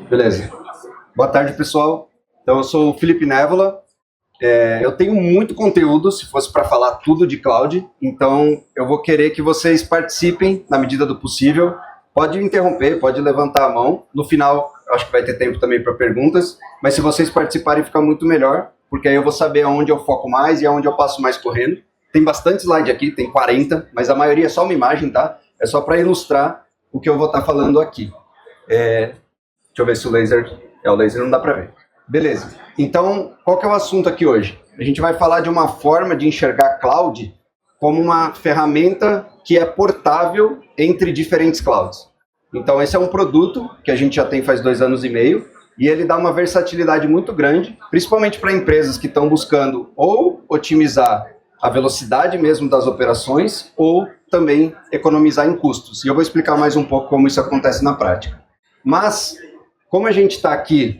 Beleza. Boa tarde, pessoal. Então, eu sou o Felipe Névola. Eu tenho muito conteúdo, se fosse para falar tudo de cloud, então eu vou querer que vocês participem na medida do possível. Pode interromper, pode levantar a mão. No final, acho que vai ter tempo também para perguntas, mas se vocês participarem, fica muito melhor, porque aí eu vou saber aonde eu foco mais e aonde eu passo mais correndo. Tem bastante slide aqui, tem 40, mas a maioria é só uma imagem, tá? É só para ilustrar o que eu vou estar falando aqui. Deixa eu ver se o laser... o laser não dá para ver. Beleza. Então, qual que é o assunto aqui hoje? A gente vai falar de uma forma de enxergar cloud como uma ferramenta que é portável entre diferentes clouds. Então, esse é um produto que a gente já tem faz 2 anos e meio, e ele dá uma versatilidade muito grande, principalmente para empresas que estão buscando ou otimizar a velocidade mesmo das operações, ou também economizar em custos. E eu vou explicar mais um pouco como isso acontece na prática. Mas, como a gente está aqui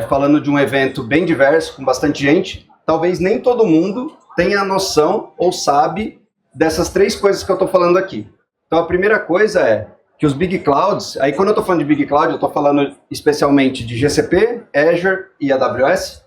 falando de um evento bem diverso, com bastante gente, talvez nem todo mundo tenha noção ou sabe dessas 3 coisas que eu estou falando aqui. Então, a primeira coisa é que os Big Clouds, aí quando eu estou falando de Big Cloud, eu estou falando especialmente de GCP, Azure e AWS,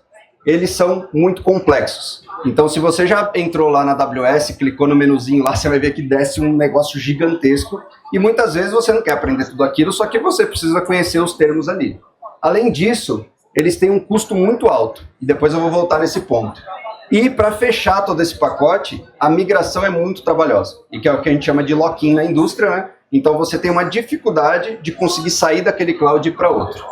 eles são muito complexos. Então, se você já entrou lá na AWS, clicou no menuzinho lá, você vai ver que desce um negócio gigantesco, e muitas vezes você não quer aprender tudo aquilo, só que você precisa conhecer os termos ali. Além disso, eles têm um custo muito alto, e depois eu vou voltar nesse ponto. E para fechar todo esse pacote, a migração é muito trabalhosa, e que é o que a gente chama de lock-in na indústria, né? Então você tem uma dificuldade de conseguir sair daquele cloud para outro.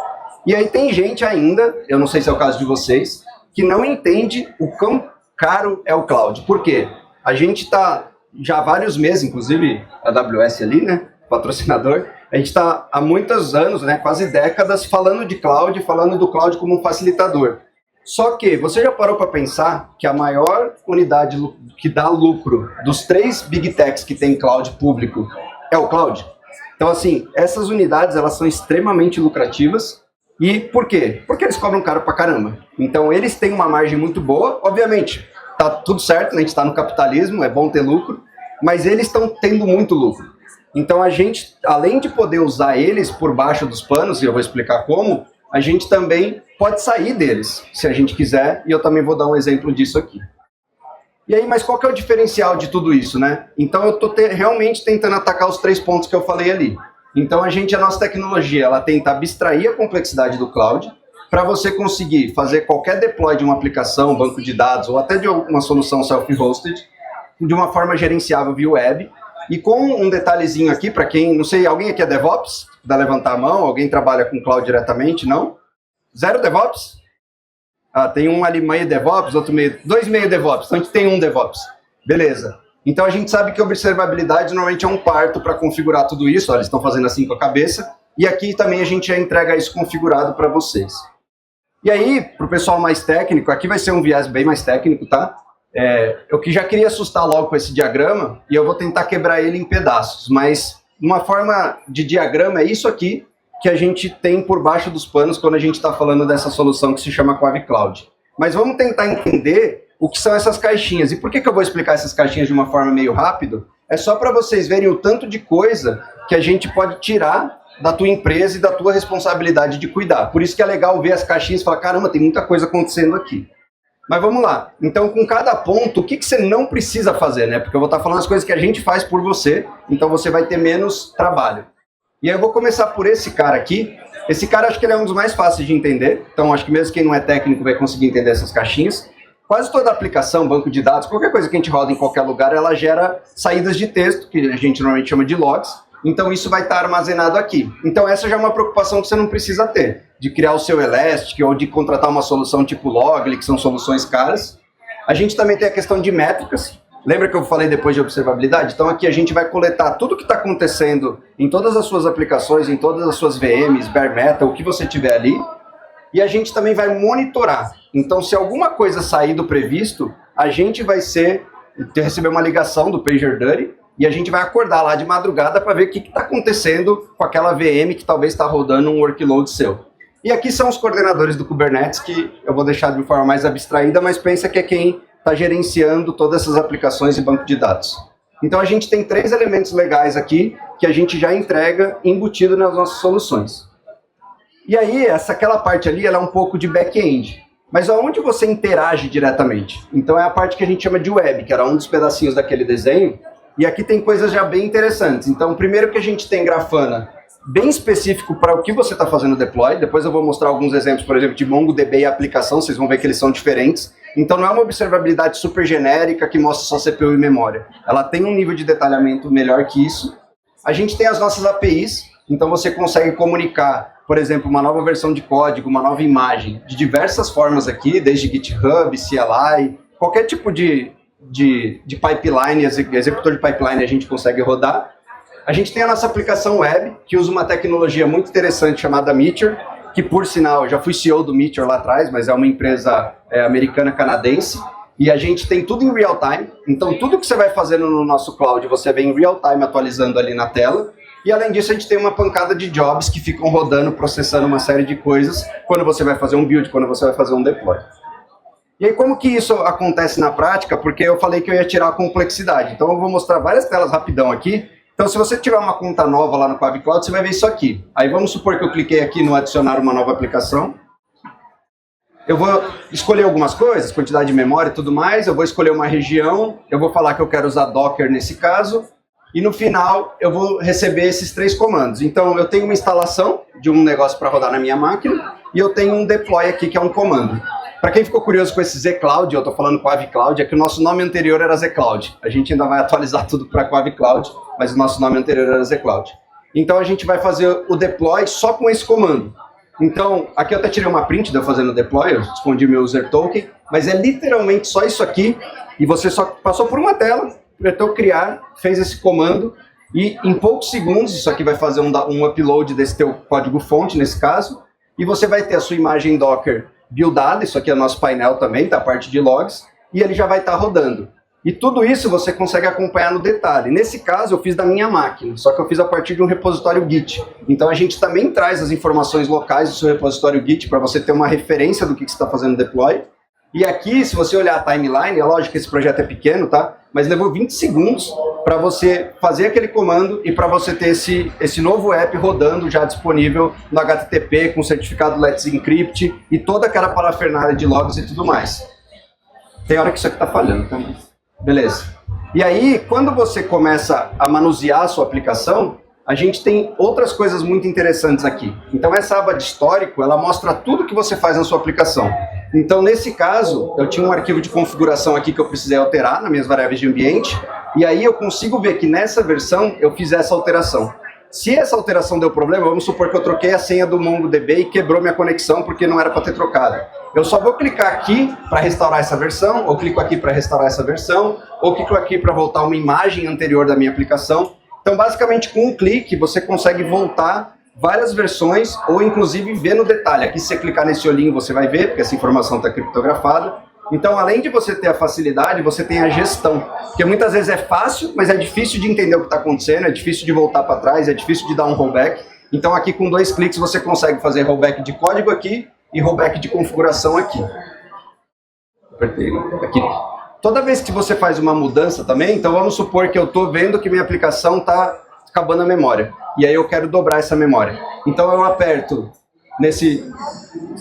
E aí tem gente ainda, eu não sei se é o caso de vocês, que não entende o quão caro é o cloud. Por quê? A gente está já há vários meses, inclusive a AWS ali, né, patrocinador, a gente está há muitos anos, né, quase décadas, falando de cloud, falando do cloud como um facilitador. Só que você já parou para pensar que a maior unidade que dá lucro dos 3 Big Techs que tem cloud público é o cloud? Então, assim, essas unidades elas são extremamente lucrativas. E por quê? Porque eles cobram caro pra caramba. Então, eles têm uma margem muito boa. Obviamente, tá tudo certo, né? A gente está no capitalismo, é bom ter lucro, mas eles estão tendo muito lucro. Então, a gente, além de poder usar eles por baixo dos panos, e eu vou explicar como, a gente também pode sair deles, se a gente quiser, e eu também vou dar um exemplo disso aqui. E aí, mas qual que é o diferencial de tudo isso, né? Então, eu estou realmente tentando atacar os 3 pontos que eu falei ali. Então, a nossa tecnologia, ela tenta abstrair a complexidade do cloud para você conseguir fazer qualquer deploy de uma aplicação, banco de dados, ou até de uma solução self-hosted, de uma forma gerenciável via web. E com um detalhezinho aqui, para quem, não sei, alguém aqui é DevOps? Dá levantar a mão? Alguém trabalha com cloud diretamente? Não? 0 DevOps? Ah, tem um ali meio DevOps, outro meio... 2 meio DevOps, então a gente tem um DevOps. Beleza. Então a gente sabe que observabilidade normalmente é um parto para configurar tudo isso, eles estão fazendo assim com a cabeça, e aqui também a gente já entrega isso configurado para vocês. E aí, para o pessoal mais técnico, aqui vai ser um viés bem mais técnico, tá? Eu que já queria assustar logo com esse diagrama, e eu vou tentar quebrar ele em pedaços, mas uma forma de diagrama é isso aqui que a gente tem por baixo dos panos quando a gente está falando dessa solução que se chama Quave Cloud. Mas vamos tentar entender o que são essas caixinhas. E por que eu vou explicar essas caixinhas de uma forma meio rápido? É só para vocês verem o tanto de coisa que a gente pode tirar da tua empresa e da tua responsabilidade de cuidar. Por isso que é legal ver as caixinhas e falar, caramba, tem muita coisa acontecendo aqui. Mas vamos lá. Então, com cada ponto, o que você não precisa fazer, né? Porque eu vou estar falando as coisas que a gente faz por você, então você vai ter menos trabalho. E aí eu vou começar por esse cara aqui. Esse cara, acho que ele é um dos mais fáceis de entender. Então, acho que mesmo quem não é técnico vai conseguir entender essas caixinhas. Quase toda aplicação, banco de dados, qualquer coisa que a gente roda em qualquer lugar, ela gera saídas de texto, que a gente normalmente chama de logs. Então, isso vai estar armazenado aqui. Então, essa já é uma preocupação que você não precisa ter, de criar o seu Elastic ou de contratar uma solução tipo Loggly, que são soluções caras. A gente também tem a questão de métricas. Lembra que eu falei depois de observabilidade? Então, aqui a gente vai coletar tudo o que está acontecendo em todas as suas aplicações, em todas as suas VMs, bare metal, o que você tiver ali. E a gente também vai monitorar. Então, se alguma coisa sair do previsto, a gente vai receber uma ligação do PagerDuty e a gente vai acordar lá de madrugada para ver o que está acontecendo com aquela VM que talvez está rodando um workload seu. E aqui são os coordenadores do Kubernetes, que eu vou deixar de forma mais abstraída, mas pensa que é quem está gerenciando todas essas aplicações e banco de dados. Então, a gente tem 3 elementos legais aqui que a gente já entrega embutido nas nossas soluções. E aí, aquela parte ali, ela é um pouco de back-end. Mas aonde você interage diretamente? Então é a parte que a gente chama de web, que era um dos pedacinhos daquele desenho. E aqui tem coisas já bem interessantes. Então, primeiro que a gente tem Grafana bem específico para o que você está fazendo deploy. Depois eu vou mostrar alguns exemplos, por exemplo, de MongoDB e aplicação. Vocês vão ver que eles são diferentes. Então não é uma observabilidade super genérica que mostra só CPU e memória. Ela tem um nível de detalhamento melhor que isso. A gente tem as nossas APIs. Então você consegue comunicar, por exemplo, uma nova versão de código, uma nova imagem, de diversas formas aqui, desde GitHub, CLI, qualquer tipo de pipeline, executor de pipeline a gente consegue rodar. A gente tem a nossa aplicação web, que usa uma tecnologia muito interessante chamada Meteor, que por sinal, eu já fui CEO do Meteor lá atrás, mas é uma empresa americana-canadense, e a gente tem tudo em real time, então tudo que você vai fazendo no nosso cloud, você vê em real time atualizando ali na tela. E além disso, a gente tem uma pancada de jobs que ficam rodando, processando uma série de coisas quando você vai fazer um build, quando você vai fazer um deploy. E aí, como que isso acontece na prática? Porque eu falei que eu ia tirar a complexidade. Então, eu vou mostrar várias telas rapidão aqui. Então, se você tiver uma conta nova lá no Quave Cloud, você vai ver isso aqui. Aí, vamos supor que eu cliquei aqui no adicionar uma nova aplicação. Eu vou escolher algumas coisas, quantidade de memória e tudo mais. Eu vou escolher uma região. Eu vou falar que eu quero usar Docker nesse caso. E no final, eu vou receber esses 3 comandos. Então, eu tenho uma instalação de um negócio para rodar na minha máquina e eu tenho um deploy aqui, que é um comando. Para quem ficou curioso com esse zCloud, eu estou falando Quave Cloud, é que o nosso nome anterior era zCloud. A gente ainda vai atualizar tudo para Quave Cloud, mas o nosso nome anterior era zCloud. Então, a gente vai fazer o deploy só com esse comando. Então, aqui eu até tirei uma print de eu fazendo o deploy, eu escondi meu user token, mas é literalmente só isso aqui, e você só passou por uma tela, apertou criar, fez esse comando e em poucos segundos isso aqui vai fazer um upload desse teu código-fonte, nesse caso, e você vai ter a sua imagem Docker buildada, isso aqui é o nosso painel também, tá? A parte de logs, e ele já vai estar rodando. E tudo isso você consegue acompanhar no detalhe. Nesse caso eu fiz da minha máquina, só que eu fiz a partir de um repositório Git. Então a gente também traz as informações locais do seu repositório Git para você ter uma referência do que você está fazendo deploy. E aqui, se você olhar a timeline, é lógico que esse projeto é pequeno, tá? Mas levou 20 segundos para você fazer aquele comando e para você ter esse novo app rodando já disponível no HTTP, com certificado Let's Encrypt e toda aquela parafernália de logs e tudo mais. Tem hora que isso aqui está falhando, tá? Beleza. E aí, quando você começa a manusear a sua aplicação, a gente tem outras coisas muito interessantes aqui. Então, essa aba de histórico, ela mostra tudo que você faz na sua aplicação. Então, nesse caso, eu tinha um arquivo de configuração aqui que eu precisei alterar nas minhas variáveis de ambiente, e aí eu consigo ver que nessa versão eu fiz essa alteração. Se essa alteração deu problema, vamos supor que eu troquei a senha do MongoDB e quebrou minha conexão porque não era para ter trocado. Eu só vou clicar aqui para restaurar essa versão, ou clico aqui para restaurar essa versão, ou clico aqui para voltar uma imagem anterior da minha aplicação. Então, basicamente, com um clique, você consegue voltar várias versões, ou inclusive ver no detalhe. Aqui, se você clicar nesse olhinho, você vai ver, porque essa informação está criptografada. Então, além de você ter a facilidade, você tem a gestão. Porque muitas vezes é fácil, mas é difícil de entender o que está acontecendo, é difícil de voltar para trás, é difícil de dar um rollback. Então, aqui com 2 cliques, você consegue fazer rollback de código aqui e rollback de configuração aqui. Apertei aqui. Toda vez que você faz uma mudança também, então vamos supor que eu estou vendo que minha aplicação está acabando a memória. E aí eu quero dobrar essa memória. Então eu aperto esse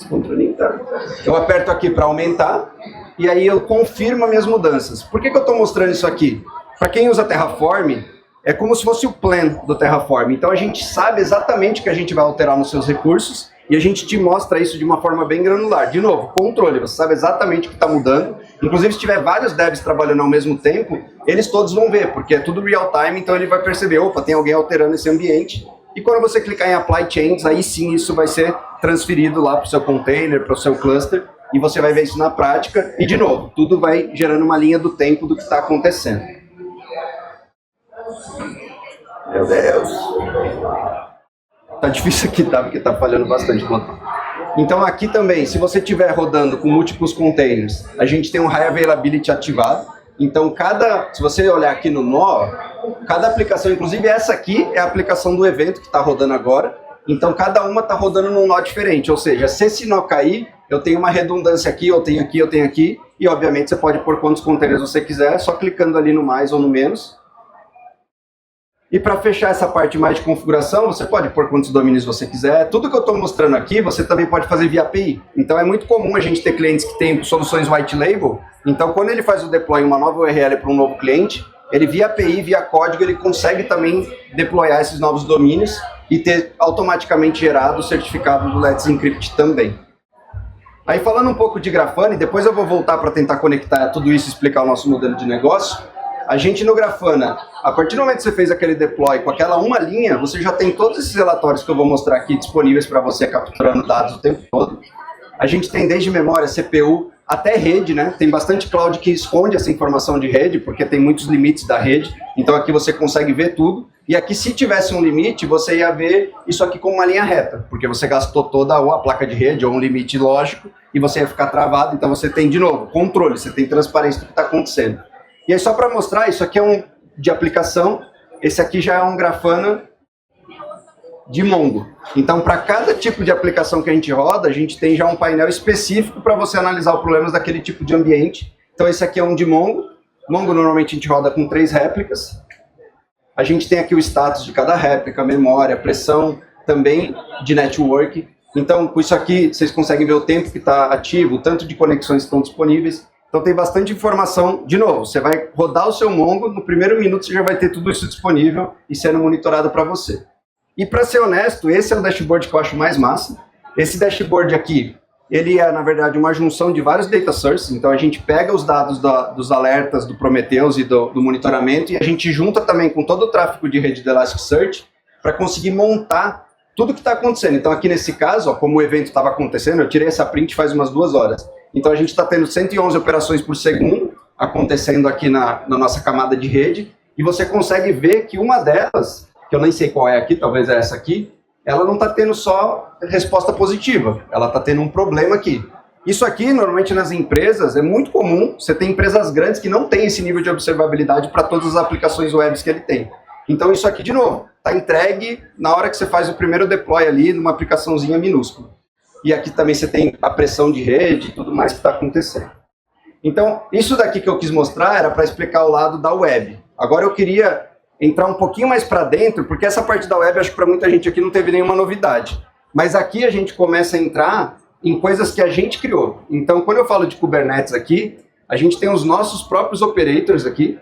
controlinho, tá? Eu aperto aqui para aumentar e aí eu confirmo as minhas mudanças. Por que eu estou mostrando isso aqui? Para quem usa Terraform, é como se fosse o plan do Terraform. Então a gente sabe exatamente o que a gente vai alterar nos seus recursos e a gente te mostra isso de uma forma bem granular. De novo, controle, você sabe exatamente o que está mudando. Inclusive, se tiver vários devs trabalhando ao mesmo tempo, eles todos vão ver, porque é tudo real time, então ele vai perceber, opa, tem alguém alterando esse ambiente. E quando você clicar em Apply Changes, aí sim isso vai ser transferido lá para o seu container, para o seu cluster, e você vai ver isso na prática. E, de novo, tudo vai gerando uma linha do tempo do que está acontecendo. Meu Deus! Tá difícil aqui, tá? Porque tá falhando bastante. Então aqui também, se você estiver rodando com múltiplos containers, a gente tem um High Availability ativado. Então se você olhar aqui no nó, cada aplicação, inclusive essa aqui é a aplicação do evento que está rodando agora. Então cada uma está rodando num nó diferente, ou seja, se esse nó cair, eu tenho uma redundância aqui, eu tenho aqui, eu tenho aqui. E obviamente você pode pôr quantos containers você quiser, só clicando ali no mais ou no menos. E para fechar essa parte mais de configuração, você pode pôr quantos domínios você quiser. Tudo que eu estou mostrando aqui, você também pode fazer via API. Então é muito comum a gente ter clientes que têm soluções white label. Então quando ele faz o deploy em uma nova URL para um novo cliente, ele via API, via código, ele consegue também deployar esses novos domínios e ter automaticamente gerado o certificado do Let's Encrypt também. Aí falando um pouco de Grafana, e depois eu vou voltar para tentar conectar tudo isso e explicar o nosso modelo de negócio. A gente no Grafana, a partir do momento que você fez aquele deploy com aquela uma linha, você já tem todos esses relatórios que eu vou mostrar aqui disponíveis para você capturando dados o tempo todo. A gente tem desde memória, CPU, até rede, né? Tem bastante cloud que esconde essa informação de rede, porque tem muitos limites da rede. Então aqui você consegue ver tudo. E aqui, se tivesse um limite, você ia ver isso aqui como uma linha reta, porque você gastou toda ou a placa de rede ou um limite lógico e você ia ficar travado. Então você tem, de novo, controle, você tem transparência do que está acontecendo. E aí, só para mostrar, isso aqui é um de aplicação, esse aqui já é um Grafana de Mongo. Então, para cada tipo de aplicação que a gente roda, a gente tem já um painel específico para você analisar os problemas daquele tipo de ambiente. Então, esse aqui é um de Mongo. Mongo, normalmente, a gente roda com 3 réplicas. A gente tem aqui o status de cada réplica, memória, pressão, também de network. Então, com isso aqui, vocês conseguem ver o tempo que está ativo, o tanto de conexões que estão disponíveis. Então tem bastante informação. De novo, você vai rodar o seu Mongo, no primeiro minuto você já vai ter tudo isso disponível e sendo monitorado para você. E para ser honesto, esse é o dashboard que eu acho mais massa. Esse dashboard aqui, ele é na verdade uma junção de vários data sources. Então a gente pega os dados dos alertas do Prometheus e do monitoramento e a gente junta também com todo o tráfego de rede do Elasticsearch para conseguir montar tudo o que está acontecendo. Então aqui nesse caso, ó, como o evento estava acontecendo, eu tirei essa print faz umas 2 horas. Então a gente está tendo 111 operações por segundo acontecendo aqui na nossa camada de rede, e você consegue ver que uma delas, que eu nem sei qual é aqui, talvez é essa aqui, ela não está tendo só resposta positiva, ela está tendo um problema aqui. Isso aqui, normalmente nas empresas, é muito comum, você tem empresas grandes que não têm esse nível de observabilidade para todas as aplicações web que ele tem. Então isso aqui, de novo, está entregue na hora que você faz o primeiro deploy ali, numa aplicaçãozinha minúscula. E aqui também você tem a pressão de rede e tudo mais que está acontecendo. Então, isso daqui que eu quis mostrar era para explicar o lado da web. Agora eu queria entrar um pouquinho mais para dentro, porque essa parte da web, acho que para muita gente aqui não teve nenhuma novidade. Mas aqui a gente começa a entrar em coisas que a gente criou. Então, quando eu falo de Kubernetes aqui, a gente tem os nossos próprios operators aqui,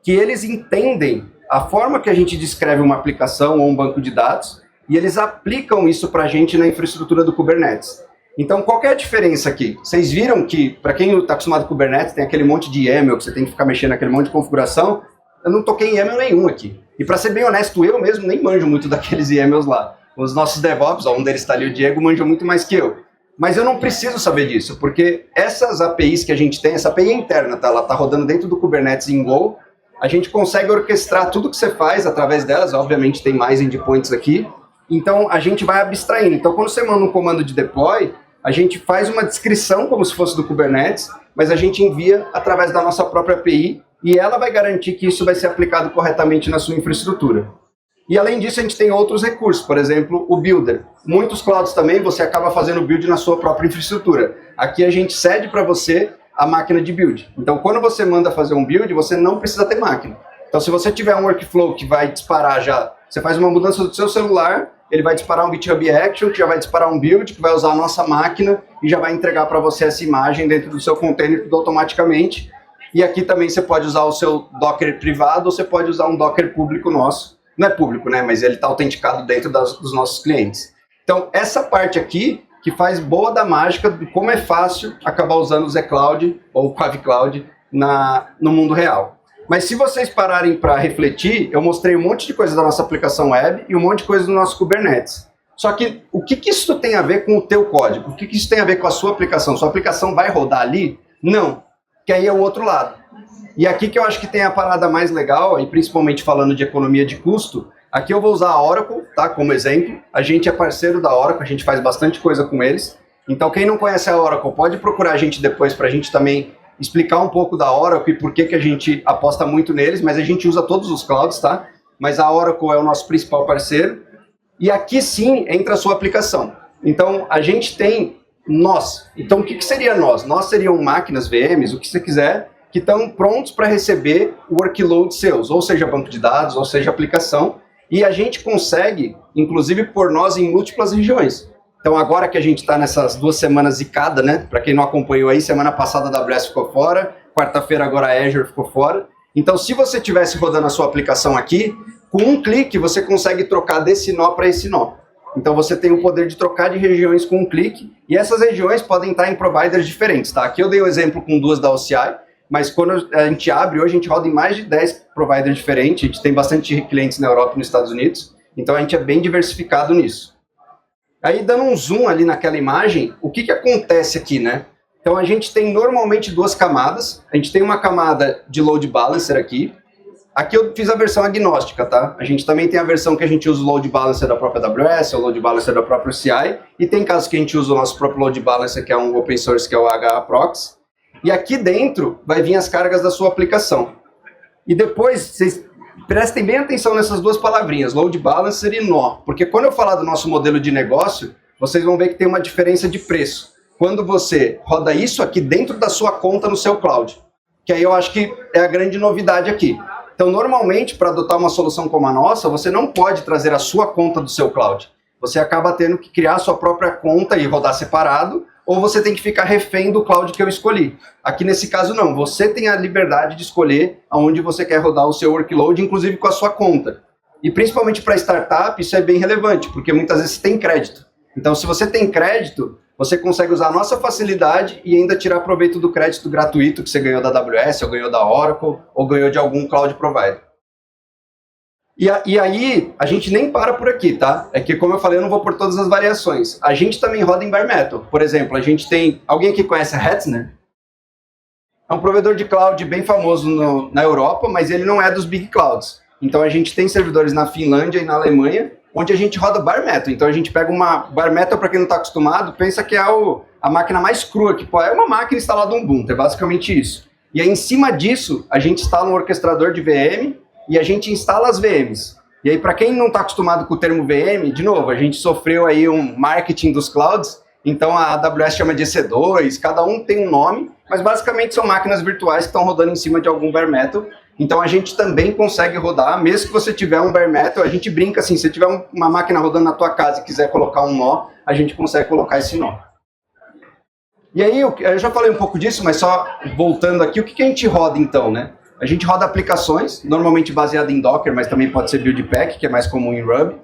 que eles entendem a forma que a gente descreve uma aplicação ou um banco de dados, e eles aplicam isso para a gente na infraestrutura do Kubernetes. Então, qual que é a diferença aqui? Vocês viram que, para quem está acostumado com Kubernetes, tem aquele monte de YAML que você tem que ficar mexendo naquele monte de configuração. Eu não toquei em YAML nenhum aqui. E para ser bem honesto, eu mesmo nem manjo muito daqueles YAMLs lá. Os nossos DevOps, ó, um deles está ali, o Diego, manjam muito mais que eu. Mas eu não preciso saber disso, porque essas APIs que a gente tem, essa API interna, tá? Ela está rodando dentro do Kubernetes em Go. A gente consegue orquestrar tudo que você faz através delas. Obviamente tem mais endpoints aqui. Então, a gente vai abstraindo. Então, quando você manda um comando de deploy, a gente faz uma descrição como se fosse do Kubernetes, mas a gente envia através da nossa própria API e ela vai garantir que isso vai ser aplicado corretamente na sua infraestrutura. E, além disso, a gente tem outros recursos, por exemplo, o Builder. Muitos clouds também, você acaba fazendo build na sua própria infraestrutura. Aqui a gente cede para você a máquina de build. Então, quando você manda fazer um build, você não precisa ter máquina. Então, se você tiver um workflow que vai disparar já, você faz uma mudança do seu celular, ele vai disparar um GitHub Action, que já vai disparar um build, que vai usar a nossa máquina e já vai entregar para você essa imagem dentro do seu container tudo automaticamente. E aqui também você pode usar o seu Docker privado ou você pode usar um Docker público nosso. Não é público, né? Mas ele está autenticado dentro dos nossos clientes. Então, essa parte aqui que faz boa da mágica de como é fácil acabar usando o zCloud ou o QuaviCloud no mundo real. Mas se vocês pararem para refletir, eu mostrei um monte de coisa da nossa aplicação web e um monte de coisa do nosso Kubernetes. Só que o que isso tem a ver com o teu código? O que isso tem a ver com a sua aplicação? Sua aplicação vai rodar ali? Não, que aí é o outro lado. E aqui que eu acho que tem a parada mais legal, e principalmente falando de economia de custo, aqui eu vou usar a Oracle, tá, como exemplo. A gente é parceiro da Oracle, a gente faz bastante coisa com eles. Então quem não conhece a Oracle, pode procurar a gente depois para a gente também explicar um pouco da Oracle e por que a gente aposta muito neles, mas a gente usa todos os clouds, tá? Mas a Oracle é o nosso principal parceiro. E aqui sim entra a sua aplicação. Então a gente tem nós. Então o que seria nós? Nós seriam máquinas, VMs, o que você quiser, que estão prontos para receber workloads seus, ou seja, banco de dados, ou seja, aplicação, e a gente consegue, inclusive, pôr nós em múltiplas regiões. Então, agora que a gente está nessas 2 semanas zicada, né? Para quem não acompanhou aí, semana passada a AWS ficou fora, quarta-feira agora a Azure ficou fora. Então, se você estivesse rodando a sua aplicação aqui, com um clique você consegue trocar desse nó para esse nó. Então, você tem o poder de trocar de regiões com um clique, e essas regiões podem estar em providers diferentes, tá? Aqui eu dei um exemplo com 2 da OCI, mas quando a gente abre, hoje a gente roda em mais de 10 providers diferentes, a gente tem bastante clientes na Europa e nos Estados Unidos, então a gente é bem diversificado nisso. Aí, dando um zoom ali naquela imagem, o que acontece aqui, né? Então, a gente tem normalmente 2 camadas. A gente tem uma camada de load balancer aqui. Aqui eu fiz a versão agnóstica, tá? A gente também tem a versão que a gente usa o load balancer da própria AWS, o load balancer da própria CI, e tem casos que a gente usa o nosso próprio load balancer, que é um open source, que é o HAProxy. E aqui dentro vai vir as cargas da sua aplicação. E depois, vocês prestem bem atenção nessas 2 palavrinhas, load balancer e nó, porque quando eu falar do nosso modelo de negócio, vocês vão ver que tem uma diferença de preço. Quando você roda isso aqui dentro da sua conta no seu cloud, que aí eu acho que é a grande novidade aqui. Então, normalmente, para adotar uma solução como a nossa, você não pode trazer a sua conta do seu cloud. Você acaba tendo que criar a sua própria conta e rodar separado, ou você tem que ficar refém do cloud que eu escolhi. Aqui nesse caso não, você tem a liberdade de escolher aonde você quer rodar o seu workload, inclusive com a sua conta. E principalmente para startup isso é bem relevante, porque muitas vezes tem crédito. Então se você tem crédito, você consegue usar a nossa facilidade e ainda tirar proveito do crédito gratuito que você ganhou da AWS, ou ganhou da Oracle, ou ganhou de algum cloud provider. E aí, a gente nem para por aqui, tá? É que, como eu falei, eu não vou por todas as variações. A gente também roda em bare metal. Por exemplo, a gente tem... Alguém aqui conhece a Hetzner? É um provedor de cloud bem famoso na Europa, mas ele não é dos big clouds. Então, a gente tem servidores na Finlândia e na Alemanha, onde a gente roda bare metal. Então, a gente pega uma... Bare metal, para quem não está acostumado, pensa que é a máquina mais crua que pode. É uma máquina instalada no Ubuntu, é basicamente isso. E aí, em cima disso, a gente instala um orquestrador de VM, e a gente instala as VMs. E aí, para quem não está acostumado com o termo VM, de novo, a gente sofreu aí um marketing dos clouds, então a AWS chama de EC2, cada um tem um nome, mas basicamente são máquinas virtuais que estão rodando em cima de algum bare metal. Então a gente também consegue rodar, mesmo que você tiver um bare metal, a gente brinca assim, se tiver uma máquina rodando na tua casa e quiser colocar um nó, a gente consegue colocar esse nó. E aí, eu já falei um pouco disso, mas só voltando aqui, o que a gente roda então, né? A gente roda aplicações, normalmente baseada em Docker, mas também pode ser Build Pack, que é mais comum em Ruby.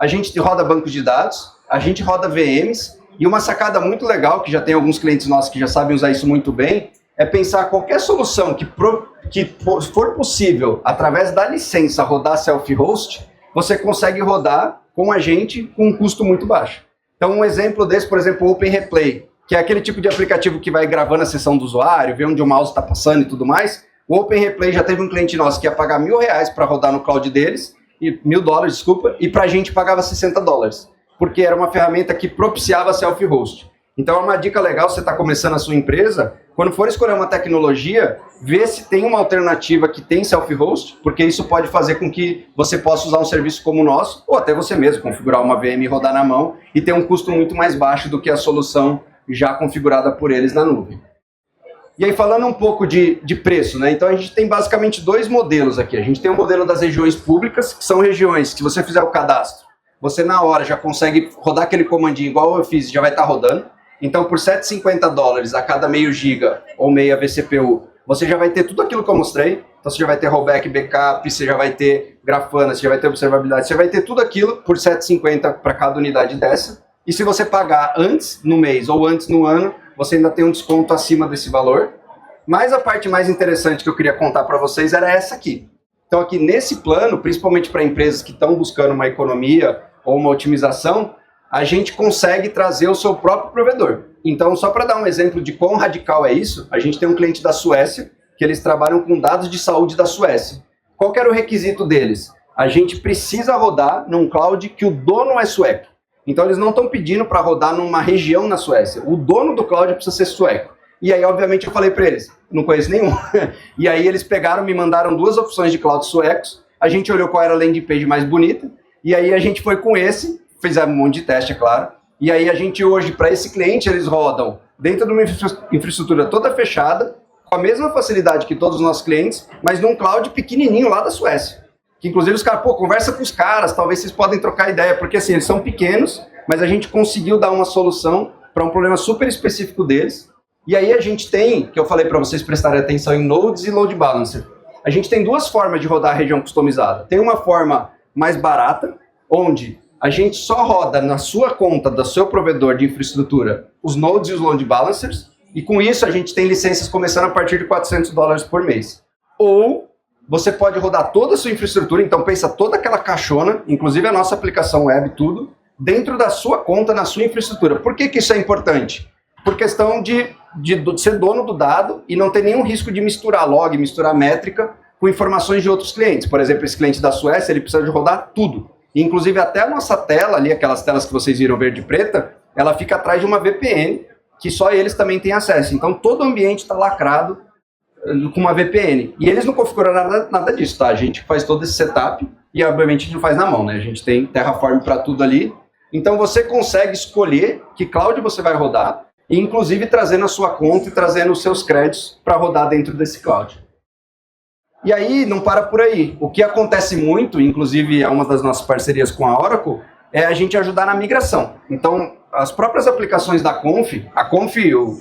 A gente roda bancos de dados, a gente roda VMs, e uma sacada muito legal, que já tem alguns clientes nossos que já sabem usar isso muito bem, é pensar qualquer solução que for possível, através da licença, rodar self-host, você consegue rodar com a gente com um custo muito baixo. Então, um exemplo desse, por exemplo, o Open Replay, que é aquele tipo de aplicativo que vai gravando a sessão do usuário, vê onde o mouse está passando e tudo mais. O Open Replay já teve um cliente nosso que ia pagar R$1.000 para rodar no cloud deles, e $1.000, desculpa, e para a gente pagava $60, porque era uma ferramenta que propiciava self-host. Então é uma dica legal, você está começando a sua empresa, quando for escolher uma tecnologia, vê se tem uma alternativa que tem self-host, porque isso pode fazer com que você possa usar um serviço como o nosso, ou até você mesmo configurar uma VM e rodar na mão, e ter um custo muito mais baixo do que a solução já configurada por eles na nuvem. E aí, falando um pouco de preço, né? Então, a gente tem basicamente 2 modelos aqui. A gente tem o modelo das regiões públicas, que são regiões que, se você fizer o cadastro, você na hora já consegue rodar aquele comandinho igual eu fiz, já vai estar rodando. Então, por $750 a cada meio giga ou meia vCPU, você já vai ter tudo aquilo que eu mostrei. Então, você já vai ter rollback, backup, você já vai ter Grafana, você já vai ter observabilidade, você vai ter tudo aquilo por $750 para cada unidade dessa. E se você pagar antes no mês ou antes no ano, você ainda tem um desconto acima desse valor. Mas a parte mais interessante que eu queria contar para vocês era essa aqui. Então aqui nesse plano, principalmente para empresas que estão buscando uma economia ou uma otimização, a gente consegue trazer o seu próprio provedor. Então, só para dar um exemplo de quão radical é isso, a gente tem um cliente da Suécia, que eles trabalham com dados de saúde da Suécia. Qual que era o requisito deles? A gente precisa rodar num cloud que o dono é sueco. Então eles não estão pedindo para rodar numa região na Suécia. O dono do cloud precisa ser sueco. E aí, obviamente, eu falei para eles, não conheço nenhum. E aí eles pegaram, me mandaram 2 opções de cloud suecos, a gente olhou qual era a landing page mais bonita, e aí a gente foi com esse, fizemos um monte de teste, é claro. E aí a gente hoje, para esse cliente, eles rodam dentro de uma infraestrutura toda fechada, com a mesma facilidade que todos os nossos clientes, mas num cloud pequenininho lá da Suécia. Que inclusive os caras, conversa com os caras, talvez vocês podem trocar ideia, porque assim, eles são pequenos, mas a gente conseguiu dar uma solução para um problema super específico deles. E aí a gente tem, que eu falei para vocês prestarem atenção em nodes e load balancer. A gente tem duas formas de rodar a região customizada. Tem uma forma mais barata, onde a gente só roda na sua conta do seu provedor de infraestrutura os nodes e os load balancers, e com isso a gente tem licenças começando a partir de $400 por mês. Ou você pode rodar toda a sua infraestrutura, então pensa toda aquela caixona, inclusive a nossa aplicação web, tudo, dentro da sua conta, na sua infraestrutura. Por que isso é importante? Por questão de ser dono do dado e não ter nenhum risco de misturar log, misturar métrica com informações de outros clientes. Por exemplo, esse cliente da Suécia, ele precisa de rodar tudo. E, inclusive, até a nossa tela ali, aquelas telas que vocês viram verde e preta, ela fica atrás de uma VPN, que só eles também têm acesso. Então, todo o ambiente está lacrado com uma VPN. E eles não configuram nada disso, tá? A gente faz todo esse setup e, obviamente, a gente não faz na mão, né? A gente tem Terraform para tudo ali. Então, você consegue escolher que cloud você vai rodar e, inclusive, trazendo a sua conta e trazendo os seus créditos para rodar dentro desse cloud. E aí, não para por aí. O que acontece muito, inclusive é uma das nossas parcerias com a Oracle, é a gente ajudar na migração. Então, as próprias aplicações da Conf, a Conf,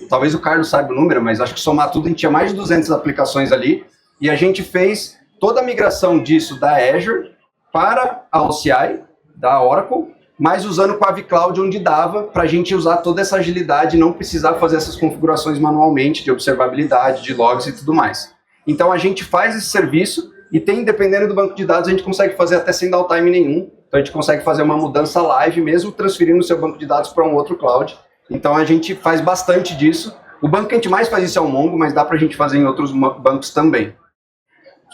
talvez o Carlos saiba o número, mas acho que somar tudo, a gente tinha mais de 200 aplicações ali, e a gente fez toda a migração disso da Azure para a OCI, da Oracle, mas usando o Quave Cloud onde dava para a gente usar toda essa agilidade e não precisar fazer essas configurações manualmente de observabilidade, de logs e tudo mais. Então a gente faz esse serviço e tem, dependendo do banco de dados, a gente consegue fazer até sem downtime nenhum. Então a gente consegue fazer uma mudança live, mesmo transferindo o seu banco de dados para um outro cloud. Então a gente faz bastante disso. O banco que a gente mais faz isso é o Mongo, mas dá para a gente fazer em outros bancos também.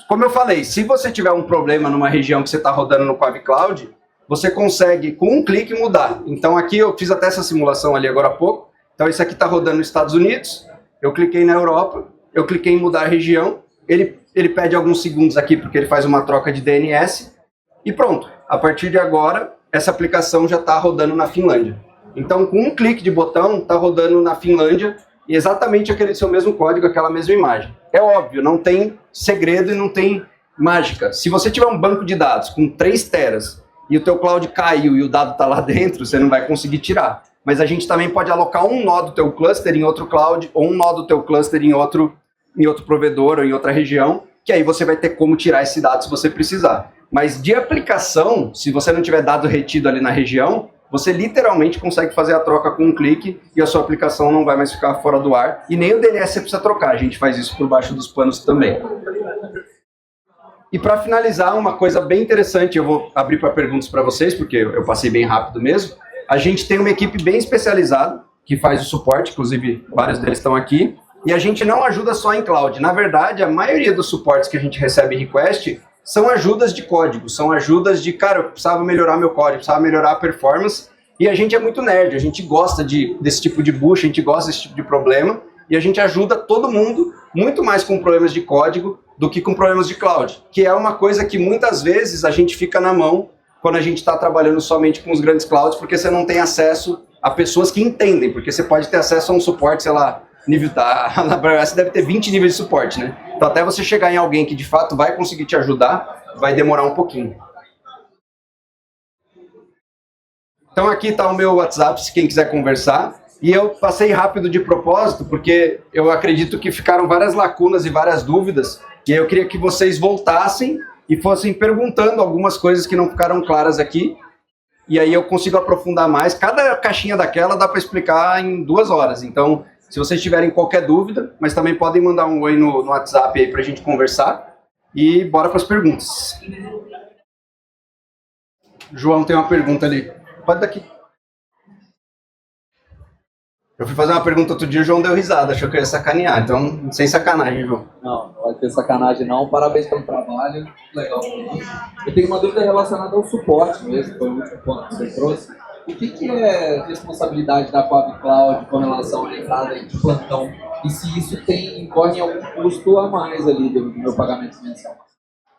Como eu falei, se você tiver um problema numa região que você está rodando no Quave Cloud, você consegue, com um clique, mudar. Então aqui eu fiz até essa simulação ali agora há pouco. Então esse aqui está rodando nos Estados Unidos, eu cliquei na Europa, eu cliquei em mudar a região, ele pede alguns segundos aqui porque ele faz uma troca de DNS e pronto. A partir de agora, essa aplicação já está rodando na Finlândia. Então, com um clique de botão, está rodando na Finlândia e exatamente aquele seu mesmo código, aquela mesma imagem. É óbvio, não tem segredo e não tem mágica. Se você tiver um banco de dados com 3 teras e o teu cloud caiu e o dado está lá dentro, você não vai conseguir tirar. Mas a gente também pode alocar um nó do teu cluster em outro cloud ou um nó do teu cluster em outro provedor ou em outra região, que aí você vai ter como tirar esse dado se você precisar. Mas de aplicação, se você não tiver dado retido ali na região, você literalmente consegue fazer a troca com um clique e a sua aplicação não vai mais ficar fora do ar. E nem o DNS você precisa trocar, a gente faz isso por baixo dos panos também. E para finalizar, uma coisa bem interessante, eu vou abrir para perguntas para vocês, porque eu passei bem rápido mesmo. A gente tem uma equipe bem especializada, que faz o suporte, inclusive vários deles estão aqui, e a gente não ajuda só em cloud. Na verdade, a maioria dos suportes que a gente recebe em request são ajudas de código, são ajudas de, cara, eu precisava melhorar meu código, precisava melhorar a performance, e a gente é muito nerd, a gente gosta desse tipo de bucha, a gente gosta desse tipo de problema, e a gente ajuda todo mundo muito mais com problemas de código do que com problemas de cloud, que é uma coisa que muitas vezes a gente fica na mão quando a gente está trabalhando somente com os grandes clouds, porque você não tem acesso a pessoas que entendem, porque você pode ter acesso a um suporte, sei lá, nível da... Na AWS você deve ter 20 níveis de suporte, né? Então até você chegar em alguém que de fato vai conseguir te ajudar, vai demorar um pouquinho. Então aqui está o meu WhatsApp, se quem quiser conversar. E eu passei rápido de propósito, porque eu acredito que ficaram várias lacunas e várias dúvidas, e eu queria que vocês voltassem e fossem perguntando algumas coisas que não ficaram claras aqui, e aí eu consigo aprofundar mais. Cada caixinha daquela dá para explicar em 2 horas, então se vocês tiverem qualquer dúvida, mas também podem mandar um oi no WhatsApp aí para a gente conversar, e bora para as perguntas. João tem uma pergunta ali, pode daqui. Eu fui fazer uma pergunta outro dia, o João deu risada, achou que eu ia sacanear, então, sem sacanagem, João. Não vai ter sacanagem não, parabéns pelo trabalho, legal. Eu tenho uma dúvida relacionada ao suporte mesmo, foi o último ponto que você trouxe. O que é responsabilidade da Quave Cloud com relação à entrada de plantão? E se isso incorre em algum custo a mais ali do meu pagamento mensal?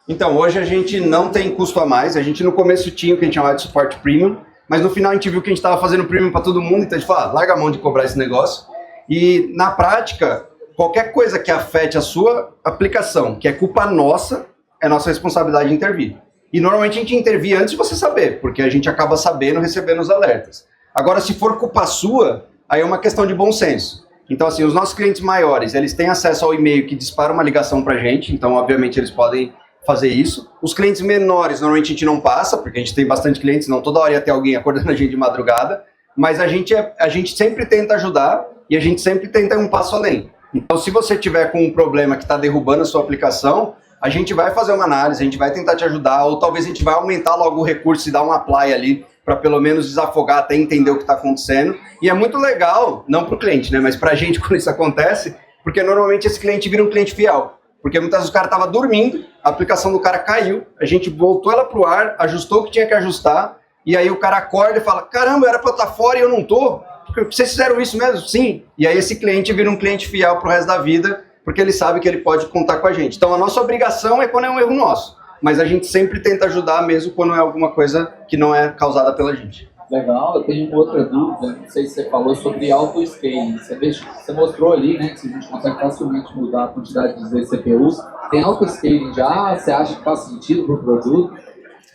Então, hoje a gente não tem custo a mais, a gente no começo tinha o que a gente chamava de suporte premium, mas no final a gente viu que a gente estava fazendo premium para todo mundo, então a gente falou, larga a mão de cobrar esse negócio. E na prática, qualquer coisa que afete a sua aplicação, que é culpa nossa, é nossa responsabilidade de intervir. E normalmente a gente intervir antes de você saber, porque a gente acaba sabendo, recebendo os alertas. Agora, se for culpa sua, aí é uma questão de bom senso. Então, assim, os nossos clientes maiores, eles têm acesso ao e-mail que dispara uma ligação pra gente, então, obviamente, eles podem fazer isso. Os clientes menores, normalmente a gente não passa, porque a gente tem bastante clientes, não toda hora ia ter alguém acordando a gente de madrugada, mas a gente sempre tenta ajudar e a gente sempre tenta ir um passo além. Então, se você tiver com um problema que está derrubando a sua aplicação, a gente vai fazer uma análise, a gente vai tentar te ajudar, ou talvez a gente vai aumentar logo o recurso e dar um apply ali, para pelo menos desafogar até entender o que está acontecendo. E é muito legal, não para o cliente, né, mas para a gente quando isso acontece, porque normalmente esse cliente vira um cliente fiel. Porque muitas vezes o cara estava dormindo, a aplicação do cara caiu, a gente voltou ela para o ar, ajustou o que tinha que ajustar, e aí o cara acorda e fala, caramba, era para eu estar fora e eu não estou? Vocês fizeram isso mesmo? Sim. E aí esse cliente vira um cliente fiel pro resto da vida, porque ele sabe que ele pode contar com a gente. Então a nossa obrigação é quando é um erro nosso, mas a gente sempre tenta ajudar mesmo quando é alguma coisa que não é causada pela gente. Legal, eu tenho uma outra dúvida, não sei se você falou sobre auto-scaling. Você mostrou ali, né, que a gente consegue facilmente mudar a quantidade de CPUs. Tem auto-scaling já? Você acha que faz sentido para o produto?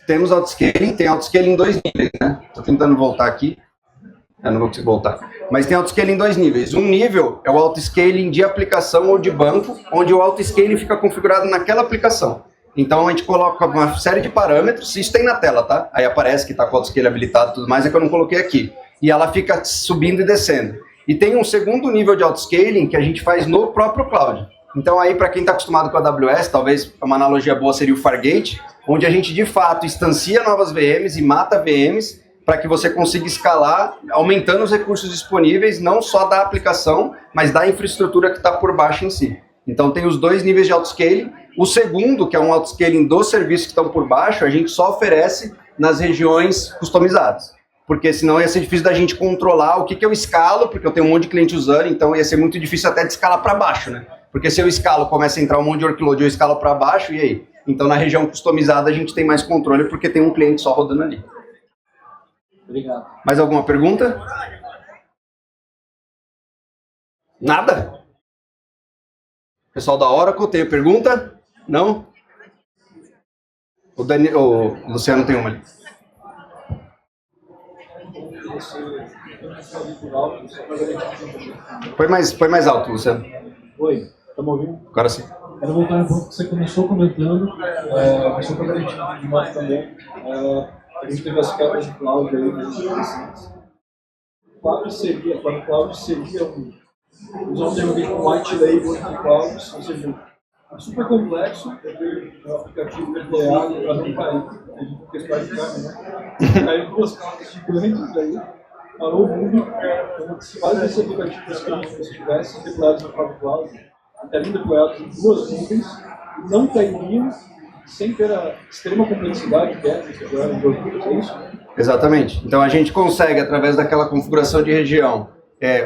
Temos auto-scaling, tem auto-scaling em 2 níveis, né? Estou tentando voltar aqui. Eu não vou conseguir voltar. Mas tem auto-scaling em 2 níveis. Um nível é o auto-scaling de aplicação ou de banco, onde o auto-scaling fica configurado naquela aplicação. Então a gente coloca uma série de parâmetros, isso tem na tela, tá? Aí aparece que está com o auto-scaling habilitado e tudo mais, é que eu não coloquei aqui. E ela fica subindo e descendo. E tem um segundo nível de auto-scaling que a gente faz no próprio cloud. Então aí, para quem está acostumado com a AWS, talvez uma analogia boa seria o Fargate, onde a gente de fato instancia novas VMs e mata VMs, para que você consiga escalar, aumentando os recursos disponíveis, não só da aplicação, mas da infraestrutura que está por baixo em si. Então tem os 2 níveis de autoscaling. O segundo, que é um autoscaling dos serviços que estão por baixo, a gente só oferece nas regiões customizadas. Porque senão ia ser difícil da gente controlar o que eu escalo, porque eu tenho um monte de cliente usando, então ia ser muito difícil até de escalar para baixo, né? Porque se eu escalo, começa a entrar um monte de workload, eu escalo para baixo, e aí? Então na região customizada a gente tem mais controle, porque tem um cliente só rodando ali. Obrigado. Mais alguma pergunta? Nada? Pessoal da Oracle, tem pergunta? Não? O Luciano tem uma ali. Põe mais alto, Luciano. Oi, tá me ouvindo? Agora sim. Quero voltar um pouco que você começou comentando, mas só para a gente de também. A gente teve as quebras de cloud aí nos recentes. Qual seria, para o cloud seria usar um termo como white label de clouds, ou seja, é super complexo, eu ter um aplicativo deployado para não cair. A gente tem questão de câmera, né? Caiu 2 clouds gigantes aí, parou o mundo, como se vários desses aplicativos que a gente estivesse deployados no próprio cloud, estariam deployados em 2 nuvens, não cairiam sem ter a extrema complexidade que é isso? Exatamente. Então a gente consegue, através daquela configuração de região,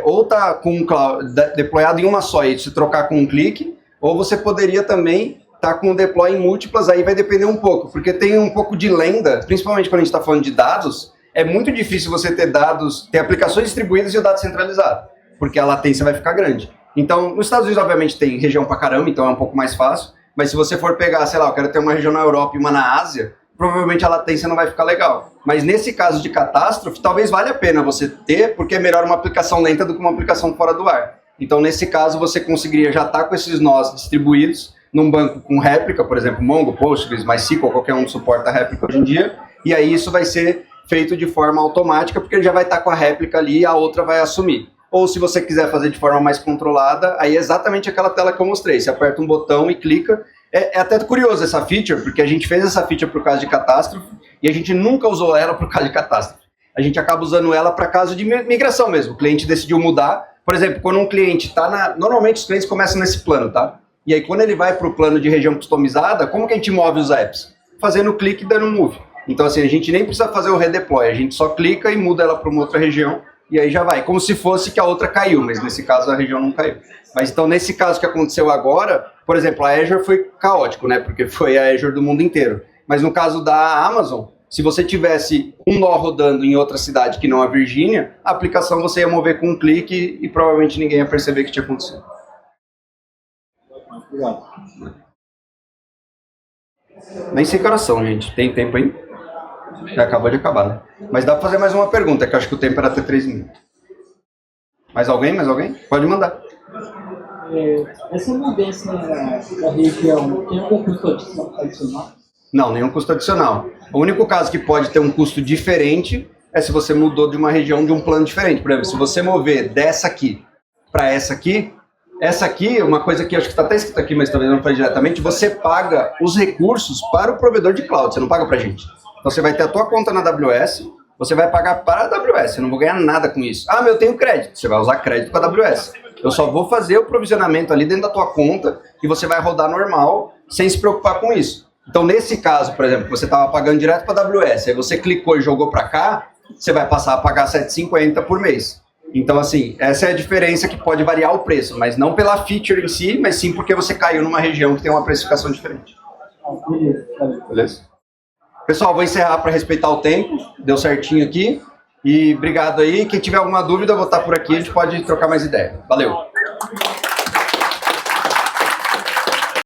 ou tá com um cloud deployado em uma só e se trocar com um clique, ou você poderia também estar com o deploy em múltiplas, aí vai depender um pouco, porque tem um pouco de lenda, principalmente quando a gente está falando de dados, é muito difícil você ter dados, ter aplicações distribuídas e o dado centralizado, porque a latência vai ficar grande. Então, nos Estados Unidos, obviamente, tem região pra caramba, então é um pouco mais fácil, mas se você for pegar, sei lá, eu quero ter uma região na Europa e uma na Ásia, provavelmente a latência não vai ficar legal. Mas nesse caso de catástrofe, talvez valha a pena você ter, porque é melhor uma aplicação lenta do que uma aplicação fora do ar. Então, nesse caso, você conseguiria já estar com esses nós distribuídos num banco com réplica, por exemplo, Mongo, Postgres, MySQL, qualquer um suporta réplica hoje em dia, e aí isso vai ser feito de forma automática, porque ele já vai estar com a réplica ali e a outra vai assumir. Ou se você quiser fazer de forma mais controlada, aí é exatamente aquela tela que eu mostrei. Você aperta um botão e clica. É até curioso essa feature, porque a gente fez essa feature por causa de catástrofe e a gente nunca usou ela por causa de catástrofe. A gente acaba usando ela para caso de migração mesmo. O cliente decidiu mudar. Por exemplo, quando um cliente está Normalmente os clientes começam nesse plano, tá? E aí quando ele vai para o plano de região customizada, como que a gente move os apps? Fazendo clique e dando move. Então assim, a gente nem precisa fazer o redeploy, a gente só clica e muda ela para uma outra região. E aí já vai, como se fosse que a outra caiu, mas nesse caso a região não caiu. Mas então nesse caso que aconteceu agora, por exemplo, a Azure foi caótico, né? Porque foi a Azure do mundo inteiro. Mas no caso da Amazon, se você tivesse um nó rodando em outra cidade que não a Virgínia, a aplicação você ia mover com um clique e provavelmente ninguém ia perceber que tinha acontecido. Obrigado. Nem sei que horas são, gente. Tem tempo aí? Já acabou de acabar, né? Mas dá pra fazer mais uma pergunta, que eu acho que o tempo era até 3 minutos. Mais alguém? Mais alguém? Pode mandar. Essa mudança da região tem algum custo adicional? Não, nenhum custo adicional. O único caso que pode ter um custo diferente é se você mudou de uma região de um plano diferente. Por exemplo, se você mover dessa aqui para essa aqui, uma coisa que acho que está até escrito aqui, mas talvez não foi diretamente, você paga os recursos para o provedor de cloud, você não paga para a gente. Então você vai ter a tua conta na AWS, você vai pagar para a AWS, eu não vou ganhar nada com isso. Ah, mas eu tenho crédito, você vai usar crédito com a AWS. Eu só vou fazer o provisionamento ali dentro da tua conta e você vai rodar normal, sem se preocupar com isso. Então nesse caso, por exemplo, você estava pagando direto para a AWS, aí você clicou e jogou para cá, você vai passar a pagar R$7,50 por mês. Então, assim, essa é a diferença que pode variar o preço, mas não pela feature em si, mas sim porque você caiu numa região que tem uma precificação diferente. Beleza? Pessoal, vou encerrar para respeitar o tempo, deu certinho aqui. E obrigado aí. Quem tiver alguma dúvida, eu vou estar por aqui, a gente pode trocar mais ideia. Valeu!